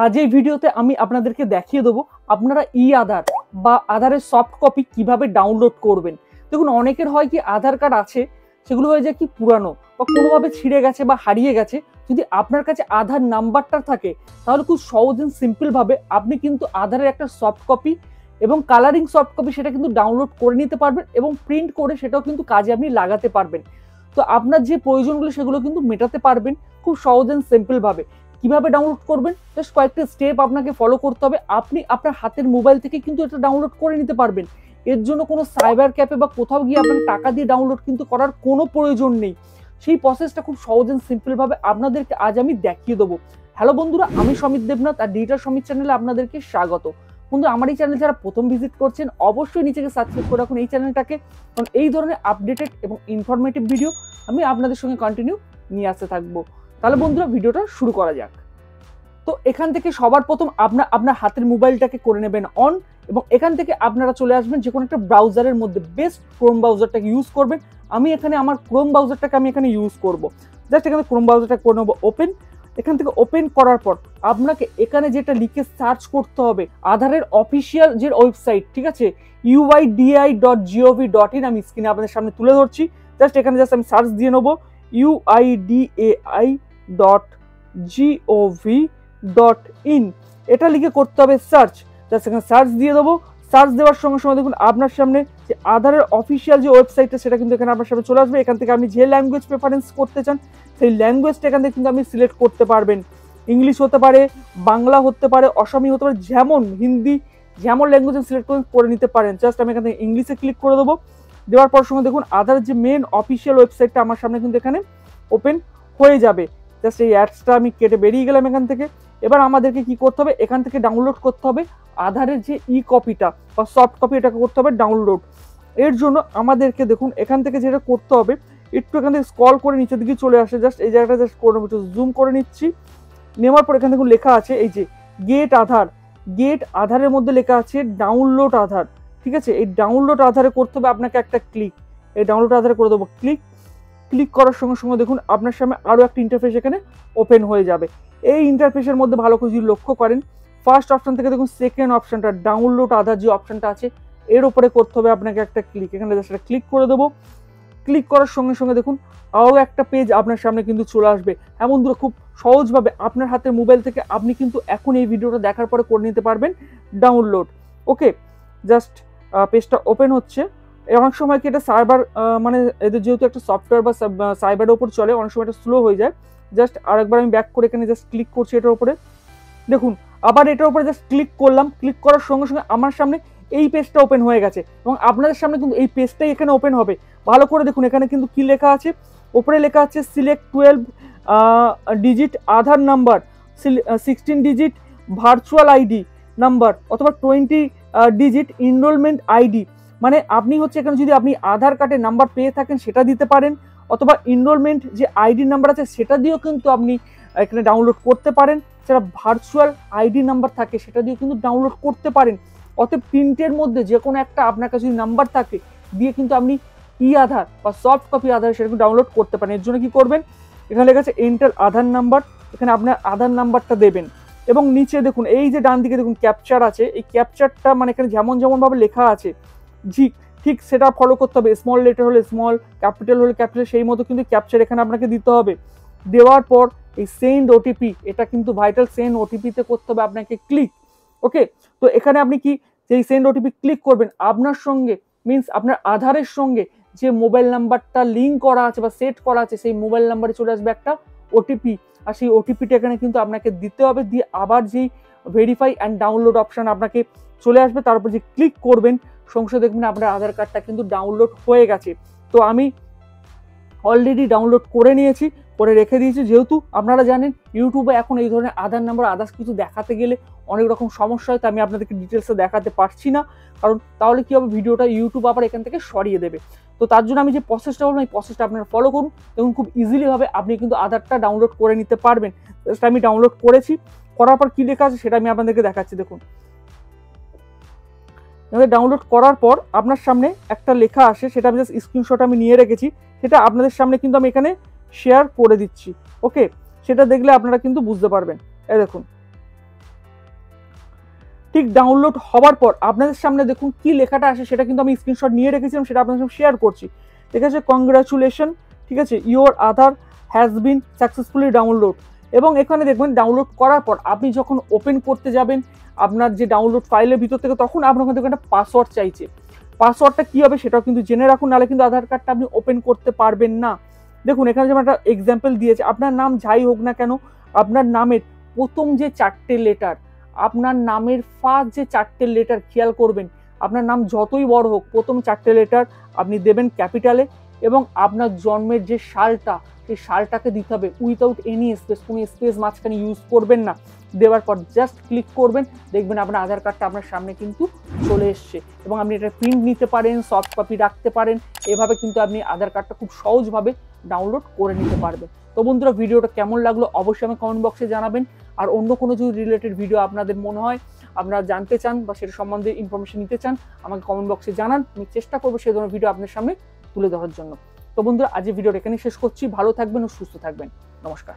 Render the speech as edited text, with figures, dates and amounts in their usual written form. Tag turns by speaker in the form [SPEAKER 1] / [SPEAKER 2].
[SPEAKER 1] আজ এই ভিডিওতে আমি আপনাদেরকে দেখিয়ে দেবো আপনারা ই আধার বা আধারের সফট কপি কিভাবে ডাউনলোড করবেন। দেখুন, অনেকের হয় কি আধার কার্ড আছে, সেগুলো হয়ে যায় কি পুরানো বা কোনোভাবে ছিঁড়ে গেছে বা হারিয়ে গেছে। যদি আপনার কাছে আধার নাম্বারটা থাকে তাহলে খুব সহজ এন্ড সিম্পল ভাবে আপনি কিন্তু আধারের একটা সফট কপি এবং কালারিং সফট কপি সেটা কিন্তু ডাউনলোড করে নিতে পারবেন এবং প্রিন্ট করে সেটাও কিন্তু কাজে আপনি লাগাতে পারবেন। তো আপনার যে প্রয়োজনগুলো সেগুলো কিন্তু মেটাতে পারবেন খুব সহজ এন্ড সিম্পল ভাবে। কিভাবে ডাউনলোড করবেন, জাস্ট কয়েকটা স্টেপ আপনাকে ফলো করতে হবে। আপনি আপনার হাতের মোবাইল থেকে কিন্তু এটা ডাউনলোড করে নিতে পারবেন। এর জন্য কোনো সাইবার ক্যাফে বা কোথাও গিয়ে আপনাকে টাকা দিয়ে ডাউনলোড কিন্তু করার কোনো প্রয়োজন নেই। সেই প্রসেসটা খুব সহজ এন্ড সিম্পল ভাবে আপনাদেরকে আজ আমি দেখিয়ে দেবো। হ্যালো বন্ধুরা, আমি সমিত দেবনাথ আর ডিজিটাল সমিত চ্যানেলে আপনাদেরকে স্বাগত। বন্ধু, আমার এই চ্যানেল যারা প্রথম ভিজিট করছেন অবশ্যই নিচেকে সাবস্ক্রাইব করে রাখুন এই চ্যানেলটাকে, কারণ এই ধরনের আপডেটেড এবং ইনফরমেটিভ ভিডিও আমি আপনাদের সঙ্গে কন্টিনিউ নিয়ে আসতে থাকবো। তাহলে বন্ধুরা, ভিডিওটা শুরু করা যাক। তো এখান থেকে সবার প্রথম আপনার হাতের মোবাইলটাকে করে নেবেন অন, এবং এখান থেকে আপনারা চলে আসবেন যে কোনো একটা ব্রাউজারের মধ্যে। বেস্ট ক্রোম ব্রাউজারটাকে ইউজ করবেন। আমি এখানে আমার ক্রোম ব্রাউজারটাকে আমি এখানে ইউজ করব। জাস্ট এখানে ক্রোম ব্রাউজারটা করে নেবো ওপেন। এখান থেকে ওপেন করার পর আপনাকে এখানে যেটা লিখে সার্চ করতে হবে আধারের অফিসিয়াল যে ওয়েবসাইট, ঠিক আছে, uidi.gov.in। আমি স্ক্রিনে আপনাদের সামনে তুলে ধরছি। জাস্ট এখানে জাস্ট আমি সার্চ দিয়ে নেবো uidai.gov.in, এটা লিখে করতে হবে সার্চ। জাস্ট এখানে সার্চ দিয়ে দেবো। সার্চ দেওয়ার সঙ্গে সঙ্গে দেখুন আপনার সামনে যে আধারের অফিসিয়াল যে ওয়েবসাইটটা সেটা কিন্তু এখানে আপনার সামনে চলে আসবে। এখান থেকে আপনি যে ল্যাঙ্গুয়েজ প্রেফারেন্স করতে চান সেই ল্যাঙ্গুয়েজটা এখান থেকে কিন্তু আপনি সিলেক্ট করতে পারবেন। ইংলিশ হতে পারে, বাংলা হতে পারে, অসমী হতে পারে, যেমন হিন্দি, যেমন ল্যাঙ্গুয়েজ সিলেক্ট করে নিতে পারেন। জাস্ট আমি এখান থেকে ইংলিশে ক্লিক করে দেবো। দেওয়ার পর সঙ্গে দেখুন আধারের যে মেন অফিসিয়াল ওয়েবসাইটটা আমার সামনে কিন্তু এখানে ওপেন হয়ে যাবে। জাস্ট এই অ্যাডসটা আমি কেটে বেরিয়ে গেলাম এখান থেকে। এবার আমাদেরকে কি করতে হবে, এখান থেকে ডাউনলোড করতে হবে আধারের যে ই কপিটা বা সফট কপি, এটাকে করতে হবে ডাউনলোড। এর জন্য আমাদেরকে দেখুন এখান থেকে যেটা করতে হবে, একটু এখান থেকে স্ক্রল করে নিচের দিকে চলে আসে। জাস্ট এই জায়গাটা জাস্ট করে একটু জুম করে নিচ্ছি। নেওয়ার পর এখান থেকে লেখা আছে এই যে গেট আধার। গেট আধারের মধ্যে লেখা আছে ডাউনলোড আধার, ঠিক আছে। এই ডাউনলোড আধারে করতে হবে আপনাকে একটা ক্লিক। এই ডাউনলোড আধারে করে দেবো ক্লিক। ক্লিক করার সঙ্গে সঙ্গে দেখুন আপনার সামনে আরও একটা ইন্টারফেস এখানে ওপেন হয়ে যাবে। এই ইন্টারফেসের মধ্যে ভালো করে যদি লক্ষ্য করেন, ফার্স্ট অপশন থেকে দেখুন সেকেন্ড অপশনটা ডাউনলোড আধার যে অপশনটা আছে এর উপরে করতে হবে আপনাকে একটা ক্লিক। এখানে জাস্ট ক্লিক করে দেবো। ক্লিক করার সঙ্গে সঙ্গে দেখুন আরও একটা পেজ আপনার সামনে কিন্তু চলে আসবে। এমন দূরে খুব সহজভাবে আপনার হাতের মোবাইল থেকে আপনি কিন্তু এখন এই ভিডিওটা দেখার পরে করে নিতে পারবেন ডাউনলোড। ওকে, জাস্ট পেজটা ওপেন হচ্ছে। অনেক সময় কি এটা সাইবার মানে এদের যেহেতু একটা সফটওয়্যার বা সাইবারের ওপর চলে, অনেক সময় এটা স্লো হয়ে যায়। জাস্ট আরেকবার আমি ব্যাক করে এখানে জাস্ট ক্লিক করছি এটার উপরে। দেখুন আবার এটার উপরে জাস্ট ক্লিক করলাম। ক্লিক করার সঙ্গে সঙ্গে আমার সামনে এই পেজটা ওপেন হয়ে গেছে এবং আপনাদের সামনে কিন্তু এই পেজটাই এখানে ওপেন হবে। ভালো করে দেখুন এখানে কিন্তু কি লেখা আছে, ওপরে লেখা আছে select 12 digit Aadhaar number, 16 digit virtual ID number অথবা 20 ডিজিট এনরোলমেন্ট আইডি। মানে আপনি হচ্ছে এখানে যদি আপনি আধার কার্ডের নাম্বার পেয়ে থাকেন সেটা দিতে পারেন, অথবা এনরোলমেন্ট যে আইডি নাম্বার আছে সেটা দিয়েও কিন্তু আপনি এখানে ডাউনলোড করতে পারেন। যারা ভার্চুয়াল আইডি নাম্বার থাকে সেটা দিয়ে কিন্তু ডাউনলোড করতে পারেন। অতএব তিনটের মধ্যে যে কোনো একটা আপনার কাছে যদি নাম্বার থাকে দিয়ে কিন্তু আপনি ই আধার বা সফট কপি আধার সেটা ডাউনলোড করতে পারেন। এর জন্য কি করবেন, এখানে লেখা আছে এন্টার আধার নাম্বার, এখানে আপনার আধার নাম্বারটা দেবেন এবং নিচে দেখুন এই যে ডান দিকে দেখুন ক্যাপচার আছে। এই ক্যাপচারটা মানে এখানে যেমন ভাবে লেখা আছে জি ঠিক সেটা ফলো করতে হবে। স্মল লেটার হলে স্মল, ক্যাপিটাল হলে ক্যাপিটাল, সেই মতো কিন্তু ক্যাপচার এখানে আপনাকে দিতে হবে। দেওয়ার পর এই সেন্ড ওটিপি, এটা কিন্তু ভাইটাল, সেন্ড ওটিপিতে করতে হবে আপনাকে ক্লিক। ওকে, তো এখানে আপনি কি যেই সেন্ড ওটিপি ক্লিক করবেন আপনার সঙ্গে মিনস আপনার আধারের সঙ্গে যে মোবাইল নাম্বারটা লিঙ্ক করা আছে বা সেট করা আছে সেই মোবাইল নাম্বারে চলে আসবে একটা ওটিপি, আর সেই ওটিপিটা এখানে কিন্তু আপনাকে দিতে হবে। দিয়ে আবার যেই ভেরিফাই অ্যান্ড ডাউনলোড অপশন আপনাকে চলে আসবে, তারপর যে ক্লিক করবেন সঙ্গে দেখবেন আপনার আধার কার্ডটা কিন্তু ডাউনলোড হয়ে গেছে। তো আমি অলরেডি ডাউনলোড করে নিয়েছি, করে রেখে দিয়েছি। যেহেতু আপনারা জানেন ইউটিউবে এখন এই ধরনের আধার নাম্বার আদার্স কিছু দেখাতে গেলে অনেক রকম সমস্যা হয়, তো আমি আপনাদেরকে ডিটেলসে দেখাতে পারছি না, কারণ তাহলে কী হবে ভিডিওটা ইউটিউব আবার এখান থেকে সরিয়ে দেবে। তো তার জন্য আমি যে প্রসেসটা বললাম এই প্রসেসটা আপনারা ফলো করুন এবং খুব ইজিলিভাবে আপনি কিন্তু আধারটা ডাউনলোড করে নিতে পারবেন। জাস্ট আমি ডাউনলোড করেছি, করার পর কী লেখা আছে সেটা আমি আপনাদেরকে দেখাচ্ছি। দেখুন ডাউনলোড করার পর আপনার সামনে একটা লেখা আসে, সেটা আমি জাস্ট স্ক্রিনশট আমি নিয়ে রেখেছি, সেটা আপনাদের সামনে কিন্তু আমি এখানে শেয়ার করে দিচ্ছি। ওকে, সেটা দেখলে আপনারা কিন্তু বুঝতে পারবেন। এই দেখুন ঠিক ডাউনলোড হওয়ার পর আপনাদের সামনে দেখুন কি লেখাটা আসে, সেটা কিন্তু আমি স্ক্রিনশট নিয়ে রেখেছিলাম, সেটা আপনাদের সাথে শেয়ার করছি। ঠিক আছে, কংগ্রাচুলেশন, ঠিক আছে, your Aadhaar has been successfully download. এবং এখানে দেখবেন ডাউনলোড করার পর আপনি যখন ওপেন করতে যাবেন আপনার যে ডাউনলোড ফাইলের ভিতর থেকে, তখন আপনার দেখবেন একটা পাসওয়ার্ড চাইছে। পাসওয়ার্ডটা কী হবে সেটাও কিন্তু জেনে রাখুন, নাহলে কিন্তু আধার কার্ডটা আপনি ওপেন করতে পারবেন না। দেখুন এখানে যেমন একটা এক্সাম্পল দিয়েছে, আপনার নাম যাই হোক না কেন, আপনার নামের প্রথম যে 4টে লেটার, আপনার নামের ফার্স্ট যে 4টে লেটার খেয়াল করবেন, আপনার নাম যতই বড় হোক প্রথম 4টে লেটার আপনি দেবেন ক্যাপিটালে, এবং আপনার জন্মের যে সালটা, সেই সালটাকে দিতে হবে উইথাউট এনি স্পেস, কোনো স্পেস মাঝখানে ইউজ করবেন না। দেওয়ার পর জাস্ট ক্লিক করবেন, দেখবেন আপনার আধার কার্ডটা আপনার সামনে কিন্তু চলে এসছে। এবং আপনি এটা প্রিন্ট নিতে পারেন, সফট কপি রাখতে পারেন, এভাবে কিন্তু আপনি আধার কার্ডটা খুব সহজভাবে ডাউনলোড করে নিতে পারবেন। তো বন্ধুরা, ভিডিওটা কেমন লাগলো অবশ্যই আমি কমেন্ট বক্সে জানাবেন। আর অন্য কোনো যদি রিলেটেড ভিডিও আপনাদের মনে হয়, আপনারা জানতে চান বা সেটা সম্বন্ধে ইনফরমেশন নিতে চান, আমাকে কমেন্ট বক্সে জানান, আমি চেষ্টা করবো সেই ধরনের ভিডিও আপনার সামনে তুলে ধরার জন্য। তো বন্ধুরা, আজকে ভিডিওটা এখানেই শেষ করছি। ভালো থাকবেন ও সুস্থ থাকবেন। নমস্কার।